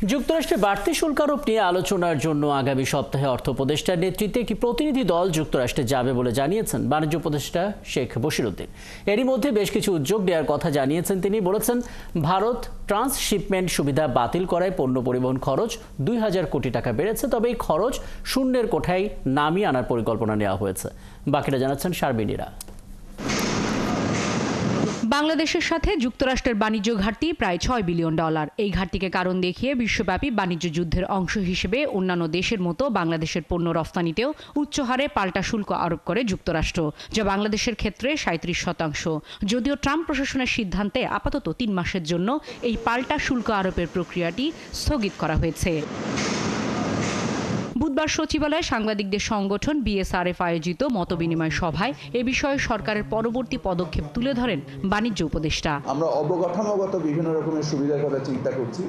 যুক্তরাষ্ট্রে বাড়তি শুল্ক আরোপ নিয়ে আলোচনার জন্য আগামী সপ্তাহে অর্থ উপদেষ্টার নেতৃত্বে একটি প্রতিনিধি দল যুক্তরাষ্ট্রে যাবে বলে জানিয়েছেন বাণিজ্য উপদেষ্টা শেখ বশিরউদ্দিন। এরই মধ্যে বেশ কিছু উদ্যোগ নেওয়ার কথা জানিয়েছেন তিনি। বলেছেন, ভারত ট্রান্সশিপমেন্ট সুবিধা বাতিল করায় পণ্য পরিবহন খরচ ২,০০০ কোটি টাকা বেড়েছে, তবে এই খরচ শূন্যের কোঠায় নামিয়ে আনার পরিকল্পনা নেওয়া হয়েছে। বাকিটা জানাচ্ছেন শারমিনীরা। বাংলাদেশের সাথে যুক্তরাষ্ট্রের বাণিজ্য ঘাটতি প্রায় $৬ বিলিয়ন। এই ঘাটতিকে কারণ দেখিয়ে বিশ্বব্যাপী বাণিজ্য যুদ্ধের অংশ হিসেবে অন্যান্য দেশের মতো বাংলাদেশের পণ্য রফতানিতেও উচ্চ হারে পাল্টা শুল্ক আরোপ করে যুক্তরাষ্ট্র, যা বাংলাদেশের ক্ষেত্রে ৩৭%। যদিও ট্রাম্প প্রশাসনের সিদ্ধান্তে আপাতত ৩ মাসের জন্য এই পাল্টা শুল্ক আরোপের প্রক্রিয়াটি স্থগিত করা হয়েছে। বুধবার সচিবালয়ে সাংবাদিকদের সংগঠন বিএসআরএফ আয়োজিত মতবিনিময় সভায় এ বিষয়ে সরকারের পরবর্তী পদক্ষেপ তুলে ধরেন বাণিজ্য উপদেষ্টা। আমরা অবকাঠামোগত বিভিন্ন রকমের সুবিধার কথা চিন্তা করছি,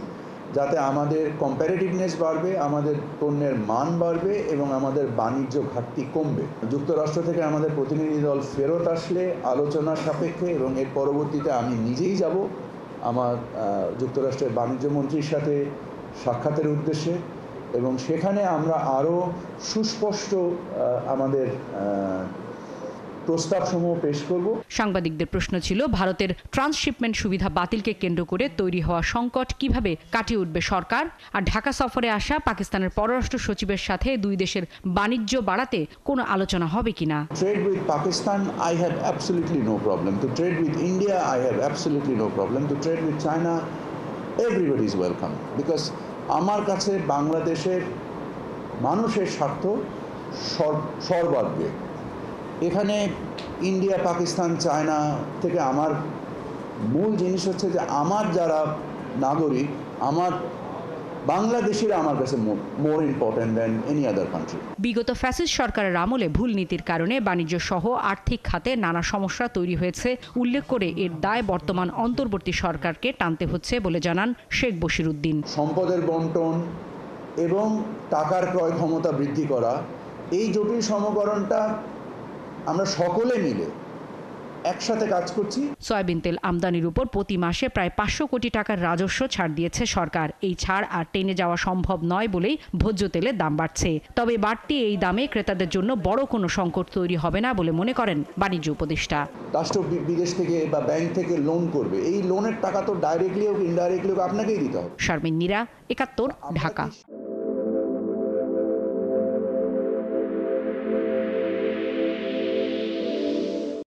যাতে আমাদের কম্প্যারেটিভনেস বাড়বে, আমাদের পণ্যের মান বাড়বে এবং আমাদের বাণিজ্য ঘাটতি কমবে। যুক্তরাষ্ট্র থেকে আমাদের প্রতিনিধি দল ফেরত আসলে আলোচনার সাপেক্ষে এবং এর পরবর্তীতে আমি নিজেই যাব আমার যুক্তরাষ্ট্রের বাণিজ্য মন্ত্রীর সাথে সাক্ষাতের উদ্দেশ্যে, এবং সেখানে আমরা আরও সুস্পষ্ট আমাদের প্রস্তাবসমূহ পেশ করব। সাংবাদিকদের প্রশ্ন ছিল, ভারতের ট্রান্সশিপমেন্ট সুবিধা বাতিলকে কেন্দ্র করে তৈরি হওয়া সংকট কিভাবে কাটিয়ে উঠবে সরকার, আর ঢাকা সফরে আসা পাকিস্তানের পররাষ্ট্র সচিবের সাথে দুই দেশের বাণিজ্য বাড়াতে কোনো আলোচনা হবে কিনা। Trade with Pakistan I have absolutely no problem, to trade with India I have absolutely no problem, to trade with China everybody is welcome, because আমার কাছে বাংলাদেশের মানুষের স্বার্থ সর্বাগ্রে। এখানে ইন্ডিয়া, পাকিস্তান, চায়না থেকে আমার মূল জিনিস হচ্ছে যে আমার যারা নাগরিক, আমার বাংলাদেশিরা আমার কাছে more important than any other country. বিগত ফ্যাসিস্ট সরকারের আমলে ভুল নীতির কারণে বাণিজ্য সহ আর্থিক খাতে নানা সমস্যা তৈরি হয়েছে উল্লেখ করে এর দায় বর্তমান অন্তর্বর্তী সরকারকে টানতে হচ্ছে বলে জানান শেখ বশিরউদ্দিন। সম্পদের বন্টন এবং টাকার ক্রয় ক্ষমতা বৃদ্ধি করা, এই জটিল সমীকরণটা আমরা সকলে মিলে একসাথে কাজ করছি। সয়াবিন তেল আমদানির উপর প্রতি মাসে প্রায় ৫০০ কোটি টাকার রাজস্ব ছাড় দিয়েছে সরকার। এই ছাড় আর টেনে যাওয়া সম্ভব নয় বলেই ভোজ্য তেলের দাম বাড়ছে। তবে বাড়তি এই দামে ক্রেতাদের জন্য বড় কোনো সংকট তৈরি হবে না বলে মনে করেন বাণিজ্য উপদেষ্টা। রাষ্ট্র বিদেশ থেকে বা ব্যাংক থেকে লোন করবে, এই লোনের টাকা তো ডাইরেক্টলি হোক ইনডাইরেক্টলি হোক আপনাকেই দিতে হবে। শারমিন নীরা, ৭১, ঢাকা।